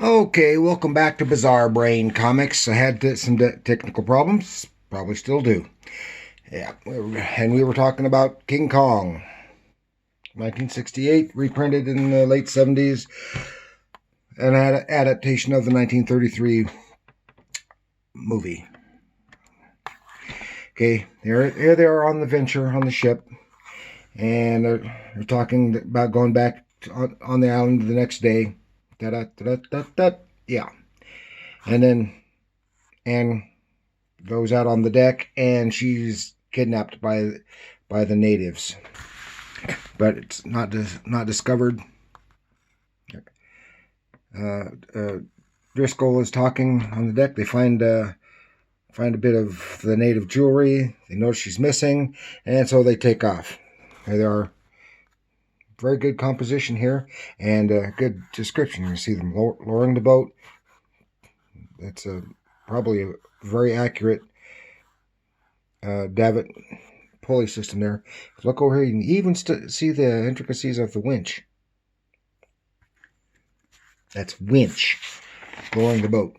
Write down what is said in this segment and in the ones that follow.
Okay, welcome back to Bizarre Brain Comics. I had some technical problems, probably still do. Yeah, and we were talking about King Kong, 1968, reprinted in the late 70s, an adaptation of the 1933 movie. Okay, here they are on the venture on the ship, and they're talking about going back on the island the next day. Yeah, and then Anne goes out on the deck, and she's kidnapped by the natives, but it's not discovered. Uh, uh, Driscoll is talking on the deck. They find a bit of the native jewelry. They notice she's missing, and so they take off. There they are. Very good composition here, and good description. You see them lowering the boat. It's probably a very accurate davit pulley system there. Look over here, you can even see the intricacies of the winch. That's winch, lowering the boat.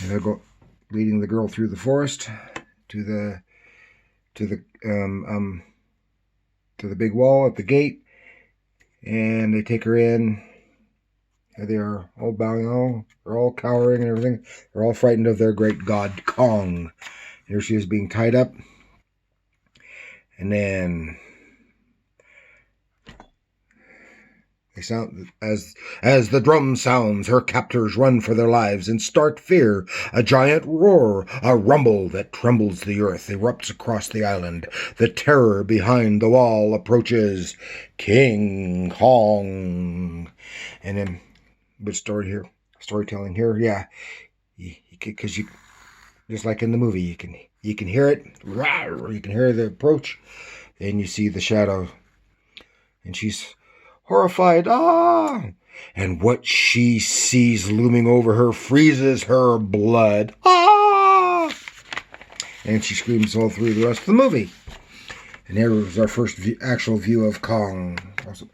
And they're leading the girl through the forest to the big wall at the gate, and they take her in. There they are, all bowing, they're all cowering and everything. They're all frightened of their great god Kong. Here she is being tied up. And then they sound as the drum sounds, her captors run for their lives in stark fear. A giant roar, a rumble that trembles the earth, erupts across the island. The terror behind the wall approaches. King Kong. And then, good storytelling here, yeah, because you just like in the movie, you can hear it, you can hear the approach, and you see the shadow, and she's horrified, and what she sees looming over her freezes her blood, and she screams all through the rest of the movie. And here was our first actual view of Kong. Awesome.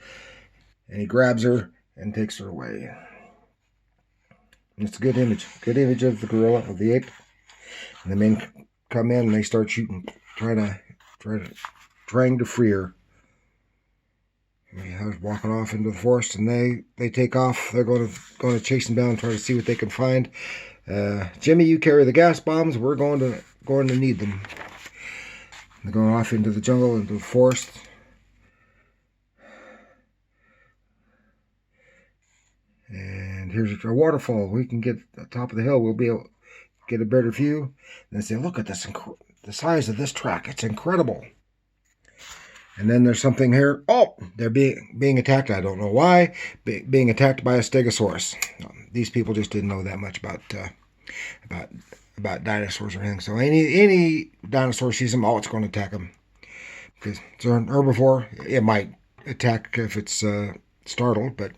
And he grabs her and takes her away. And it's a good image of the gorilla, of the ape. And the men come in and they start shooting, trying to free her. I was walking off into the forest, and they take off. They're going to chase them down and try to see what they can find. Jimmy, you carry the gas bombs. We're going to need them. They're going off into the jungle, into the forest. And here's a waterfall. We can get to the top of the hill. We'll be able to get a better view. And they say, look at this, the size of this track. It's incredible. And then there's something here. Oh, they're being attacked. I don't know why. Being attacked by a stegosaurus. These people just didn't know that much about dinosaurs or anything. So any dinosaur sees them, it's going to attack them. Because it's an herbivore. It might attack if it's startled, but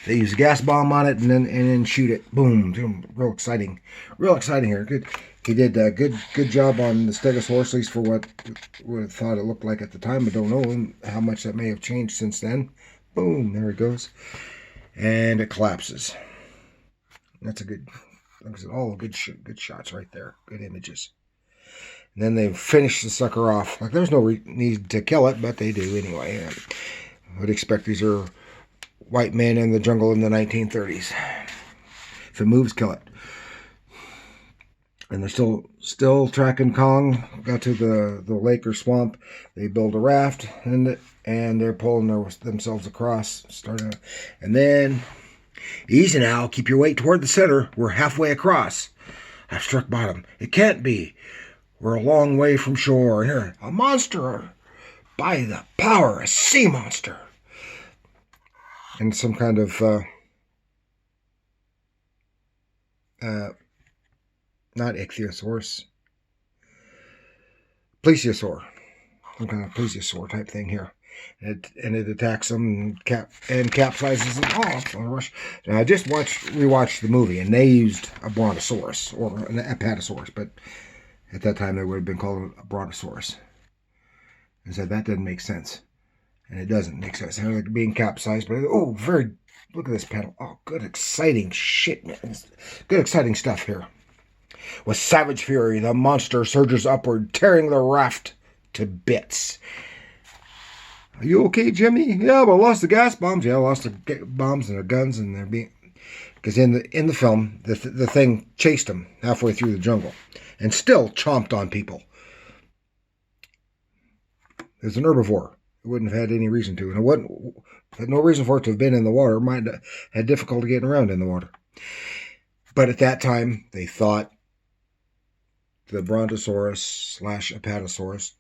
they use a gas bomb on it and then shoot it. Boom. Real exciting here. Good. He did a good job on the stegosaurus, at least for what we thought it looked like at the time, but don't know how much that may have changed since then. Boom, there it goes. And it collapses. That's a good, like I said, all good shots right there. Good images. And then they finish the sucker off. Like, there's no need to kill it, but they do anyway. I would expect these are white men in the jungle in the 1930s. If it moves, kill it. And they're still tracking Kong. Got to the lake or swamp. They build a raft, and they're pulling themselves across. And then, easy now. Keep your weight toward the center. We're halfway across. I've struck bottom. It can't be. We're a long way from shore. Here, a monster. By the power, a sea monster. And some kind of not ichthyosaurus, plesiosaur, some kind of plesiosaur type thing here, and it attacks them and capsizes them off on a rush. Now, I just rewatched the movie, and they used a brontosaurus or an apatosaurus, but at that time they would have been called a brontosaurus. And said that doesn't make sense, and it doesn't make sense. They're like being capsized, but very Look at this panel. Oh, good, exciting shit, man. Good, exciting stuff here. With savage fury, the monster surges upward, tearing the raft to bits. Are you okay, Jimmy? Yeah, but I lost the gas bombs. Yeah, I lost the bombs and their guns, and they're being... Because in the film, the thing chased him halfway through the jungle and still chomped on people. It's an herbivore. It wouldn't have had any reason to. And it had no reason for it to have been in the water. It might have had difficulty getting around in the water. But at that time, they thought the Brontosaurus/Apatosaurus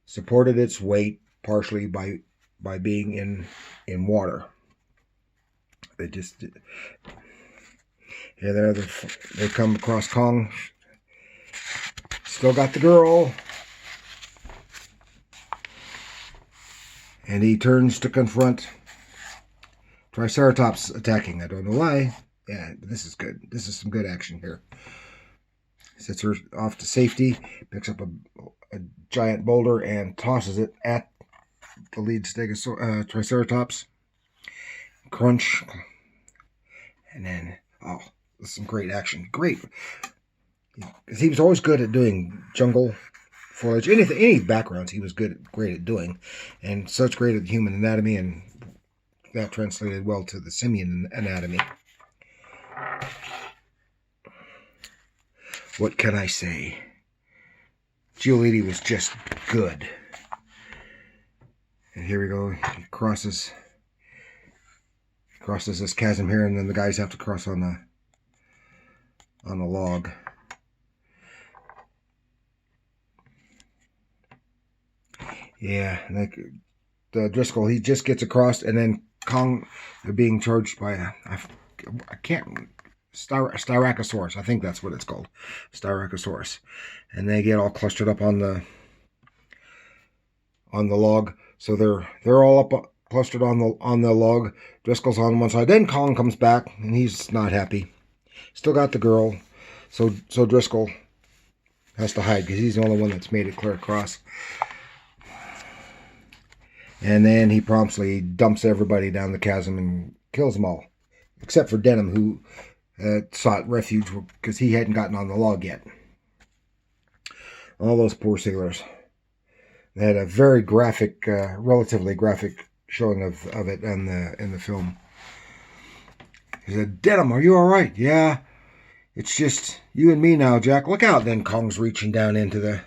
supported its weight partially by being in water. They just... Yeah, there they come across Kong. Still got the girl. And he turns to confront Triceratops attacking. I don't know why. Yeah, but this is good. This is some good action here. Sets her off to safety, picks up a giant boulder and tosses it at the lead Triceratops. Crunch. And then, oh, this is some great action. Great. Because he was always good at doing jungle foliage. Any backgrounds he was great at doing. And such great at human anatomy, and that translated well to the simian anatomy. What can I say? Gioliti was just good. And here we go. He crosses this chasm here, and then the guys have to cross on the log. Yeah, like the Driscoll, he just gets across, and then Kong, they're being charged by Styracosaurus. I think that's what it's called, Styracosaurus, and they get all clustered up on the log. So they're all up clustered on the log. Driscoll's on one side. Then Kong comes back, and he's not happy. Still got the girl, so Driscoll has to hide because he's the only one that's made it clear across. And then he promptly dumps everybody down the chasm and kills them all, except for Denham, who sought refuge because he hadn't gotten on the log yet. All those poor sailors. They had a very graphic, relatively graphic showing of it in the film. He said, "Denham, are you all right?" "Yeah, it's just you and me now, Jack. Look out!" Then Kong's reaching down into the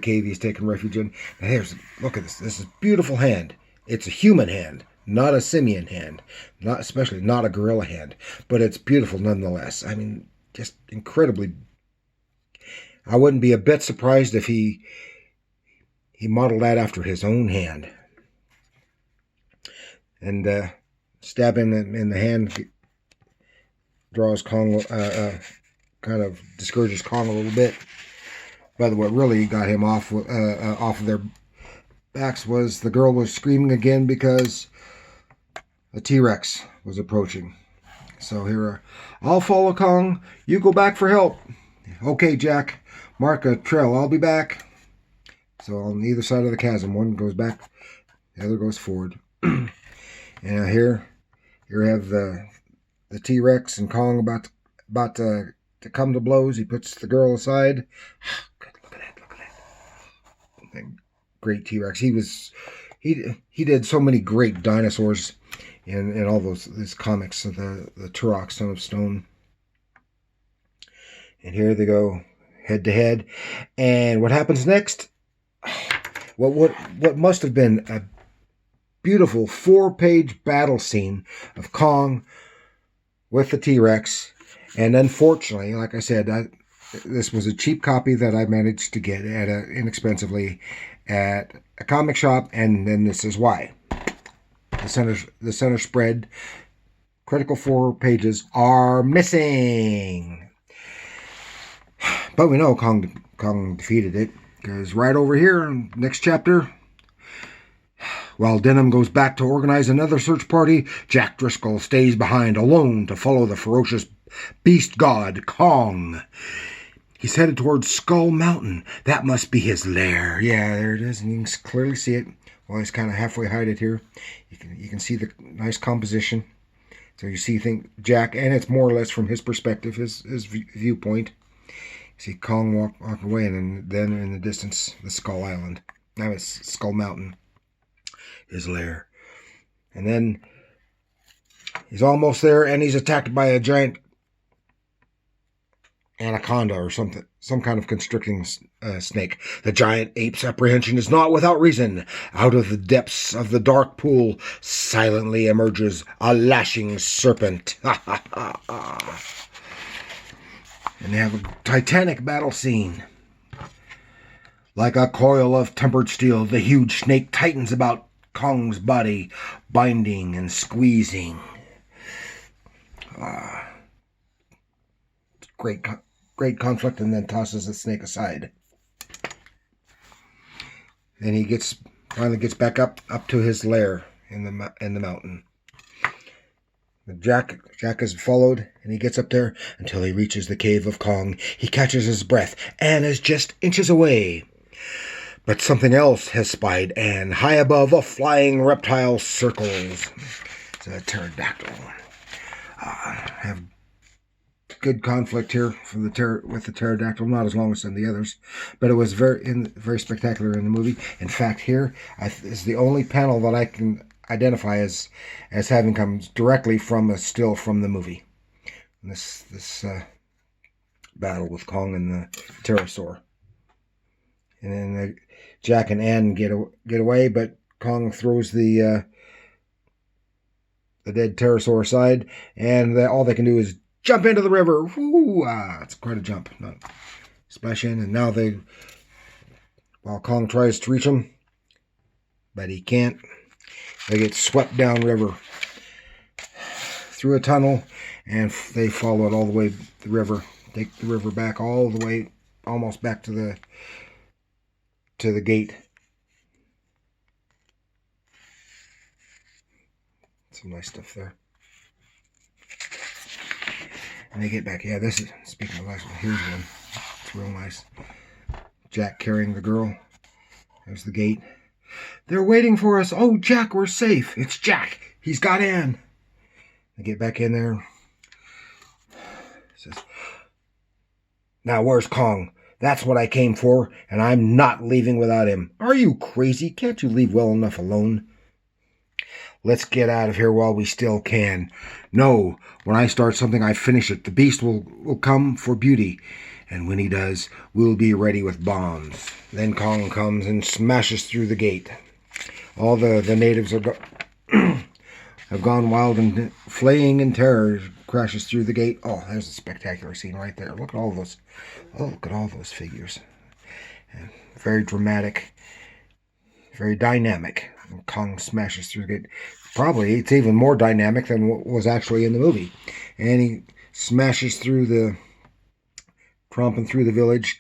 cave he's taking refuge in. And look at this. This is a beautiful hand. It's a human hand, not a simian hand, especially not a gorilla hand, but it's beautiful nonetheless. I mean, just incredibly. I wouldn't be a bit surprised if he modeled that after his own hand. And stabbing in the hand draws Kong, kind of discourages Kong a little bit. But what really got him off of their backs was the girl was screaming again because a T-Rex was approaching. So here, "I'll follow Kong. You go back for help." "Okay, Jack. Mark a trail. I'll be back." So on either side of the chasm, one goes back, the other goes forward. And here we have the T-Rex and Kong about to come to blows. He puts the girl aside. Look at that. Great T-Rex. He did so many great dinosaurs in all these comics, the Turok, Son of Stone. And here they go, head to head. And what happens next? What must have been a beautiful 4-page battle scene of Kong with the T-Rex. And unfortunately, like I said, this was a cheap copy that I managed to get inexpensively at a comic shop, and then this is why. The center spread, critical 4 pages, are missing. But we know Kong defeated it, because right over here, next chapter, while Denham goes back to organize another search party, Jack Driscoll stays behind alone to follow the ferocious beast god Kong. He's headed towards Skull Mountain. That must be his lair. Yeah, there it is, and you can clearly see it. Well, he's kind of halfway hided here. You can see the nice composition. So you see Jack, and it's more or less from his perspective, his viewpoint. You see Kong walk away, and then in the distance, the Skull Island. Now it's Skull Mountain, his lair. And then he's almost there, and he's attacked by a giant anaconda or something, some kind of constricting snake. The giant ape's apprehension is not without reason. Out of the depths of the dark pool silently emerges a lashing serpent. And they have a titanic battle scene. Like a coil of tempered steel, the huge snake tightens about Kong's body, binding and squeezing. Great conflict, and then tosses the snake aside. Then he finally gets back up to his lair in the mountain. Jack is followed, and he gets up there until he reaches the cave of Kong. He catches his breath and is just inches away. But something else has spied Anne. High above, a flying reptile circles. It's a pterodactyl. Have good conflict here with the pterodactyl, not as long as some of the others, but it was very spectacular in the movie. In fact, here is the only panel that I can identify as having come directly from a still from the movie. And this battle with Kong and the pterosaur, and then Jack and Anne get away, but Kong throws the dead pterosaur aside, and all they can do is jump into the river. Woo! It's quite a jump. Splash in, and now while Kong tries to reach them, but he can't, they get swept down river through a tunnel, and they follow it all the way the river. Take the river back all the way, almost back to the gate. Some nice stuff there. And they get back. Yeah, this is, speaking of last one, here's one. It's real nice. Jack carrying the girl. There's the gate. They're waiting for us. Oh, Jack, we're safe. It's Jack. He's got Anne. They get back in there. Says, now where's Kong? That's what I came for, and I'm not leaving without him. Are you crazy? Can't you leave well enough alone? Let's get out of here while we still can. No, when I start something, I finish it. The beast will come for beauty, and when he does, we'll be ready with bombs. Then Kong comes and smashes through the gate. All the natives have gone wild and fleeing in terror. Crashes through the gate. Oh, there's a spectacular scene right there. Look at all those. Oh, look at all those figures. And very dramatic, very dynamic. Kong smashes through the gate. Probably it's even more dynamic than what was actually in the movie. And he smashes through tromping through the village,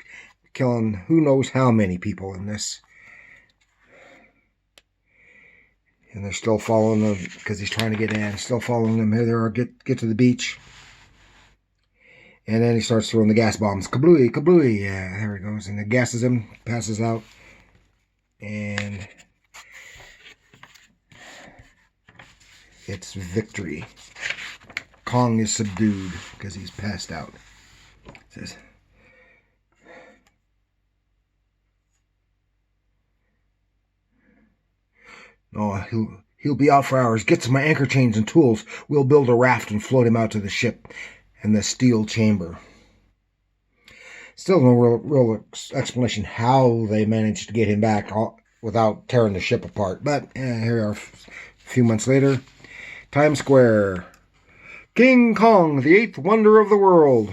killing who knows how many people in this. And they're still following them because he's trying to get in. Still following them. Here they are. Get to the beach. And then he starts throwing the gas bombs. Kablooey, kablooey. Yeah, there he goes. And it gasses him. Passes out. And it's victory. Kong is subdued because he's passed out. It says, oh, he'll be out for hours. Get to my anchor chains and tools. We'll build a raft and float him out to the ship and the steel chamber. Still no real explanation how they managed to get him back without tearing the ship apart. But here we are a few months later. Times Square. King Kong, the 8th wonder of the world.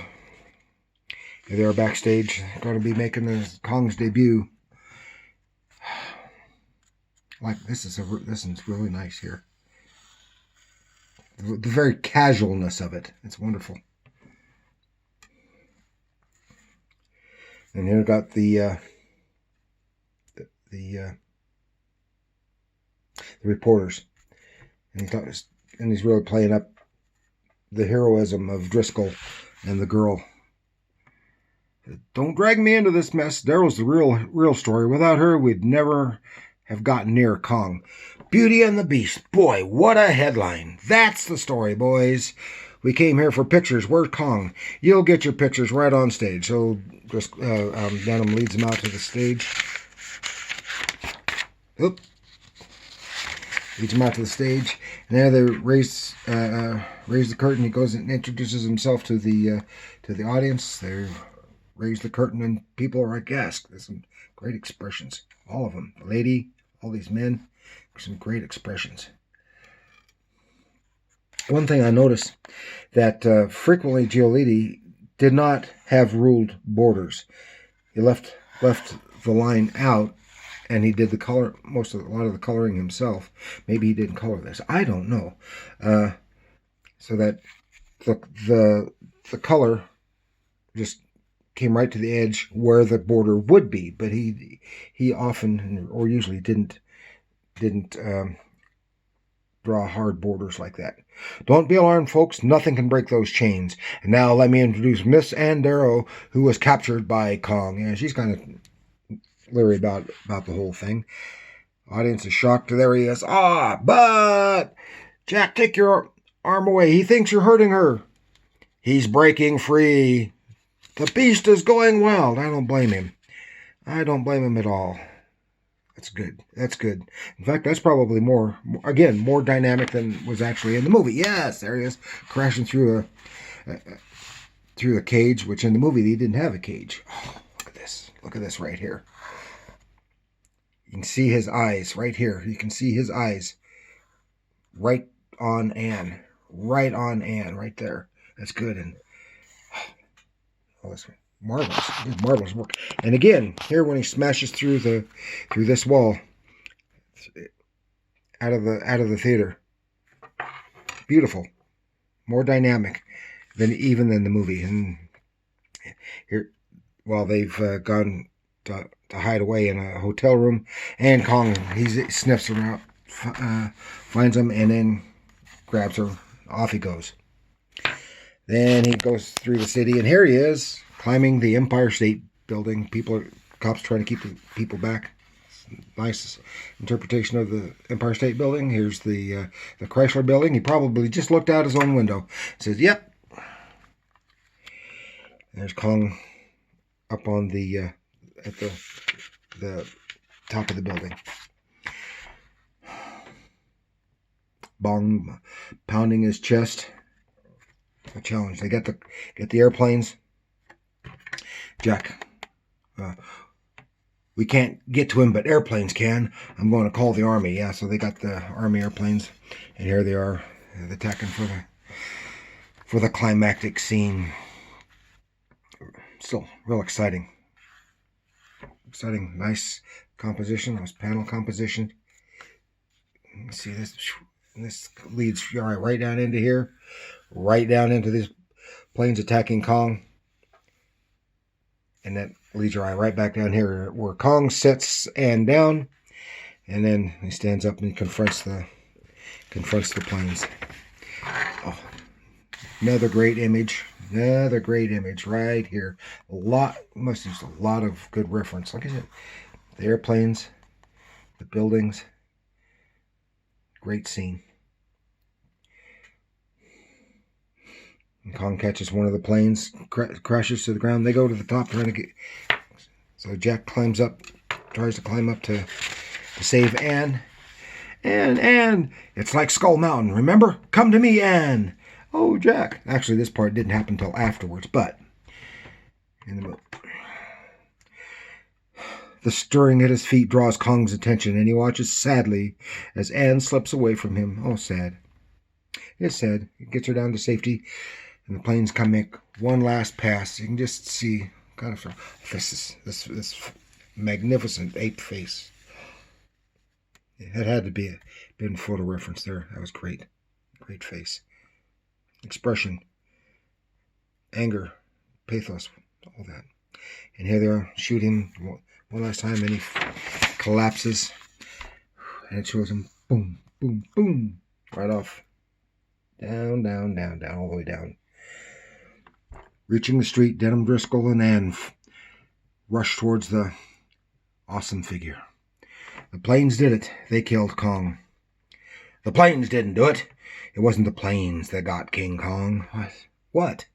Here they are backstage. Going to be making Kong's debut. Like this is really nice here. The very casualness of it. It's wonderful. And here we got the reporters, and he's really playing up the heroism of Driscoll and the girl. Don't drag me into this mess. Daryl's the real story. Without her, we'd never have gotten near Kong. Beauty and the Beast. Boy, what a headline. That's the story, boys. We came here for pictures. Where's Kong? You'll get your pictures right on stage. So just Denim leads them out to the stage. Oop. Leads him out to the stage. And there they raise the curtain. He goes and introduces himself to the audience. They raise the curtain and people are aghast. There's some great expressions. All of them. The lady, all these men. Some great expressions. One thing I noticed that frequently Gioliti did not have ruled borders. He left the line out, and he did the color a lot of the coloring himself. Maybe he didn't color this. I don't know. So that the color just came right to the edge where the border would be, but he often or usually didn't draw hard borders like that. Don't be alarmed, folks. Nothing can break those chains. And now let me introduce Miss Ann Darrow, who was captured by Kong. Yeah, she's kind of leery about the whole thing. Audience is shocked. There he is. But Jack, take your arm away. He thinks you're hurting her. He's breaking free. The beast is going wild. I don't blame him. I don't blame him at all. That's good. That's good. In fact, that's probably more dynamic than was actually in the movie. Yes, there he is, crashing through a cage, which in the movie he didn't have a cage. Oh, look at this. Look at this right here. You can see his eyes right here. You can see his eyes right on Anne. Right on Anne, right there. That's good. And that's marvelous work. And again, here when he smashes through this wall out of the theater, beautiful, more dynamic than the movie. And here, while they've gone to hide away in a hotel room, and Kong he sniffs around, finds them, and then grabs her. Off he goes. Then he goes through the city, and here he is, climbing the Empire State Building. Cops trying to keep the people back. Nice interpretation of the Empire State Building. Here's the Chrysler Building. He probably just looked out his own window. Says, "Yep." There's Kong up on at the top of the building. Bong pounding his chest. A challenge. They get the airplanes. Jack, we can't get to him, but airplanes can. I'm going to call the army. Yeah, so they got the army airplanes, and here they are, attacking for the climactic scene. Still real exciting. Exciting, nice composition. Nice panel composition. Let's see this. This leads right down into here, right down into these planes attacking Kong. And that leads your eye right back down here where Kong sits Anne down, and then he stands up and he confronts the planes. Oh, another great image right here. Must use a lot of good reference. Like I said, the airplanes, the buildings, great scene. And Kong catches one of the planes, crashes to the ground. They go to the top trying to get. So Jack tries to climb up to save Anne. Anne, it's like Skull Mountain. Remember? Come to me, Anne. Oh, Jack. Actually, this part didn't happen until afterwards, but the stirring at his feet draws Kong's attention, and he watches sadly as Anne slips away from him. Oh, sad. It's sad. He gets her down to safety. And the planes come make one last pass. You can just see kind of this magnificent ape face. It had to be been photo reference there. That was great. Great face. Expression. Anger. Pathos. All that. And here they are shooting one last time, and he collapses. And it shows him boom, boom, boom. Right off. Down, down, down, down, all the way down. Reaching the street, Denham, Driscoll, and Anne rush towards the awesome figure. The planes did it. They killed Kong. The planes didn't do it. It wasn't the planes that got King Kong. What?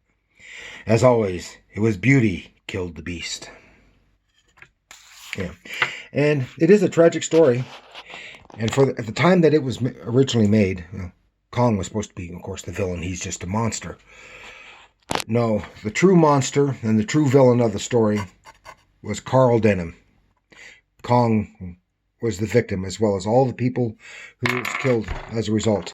As always, it was beauty killed the beast. Yeah. And it is a tragic story. And at the time that it was originally made, Kong was supposed to be, of course, the villain. He's just a monster. But no, the true monster and the true villain of the story was Carl Denham. Kong was the victim, as well as all the people who was killed as a result.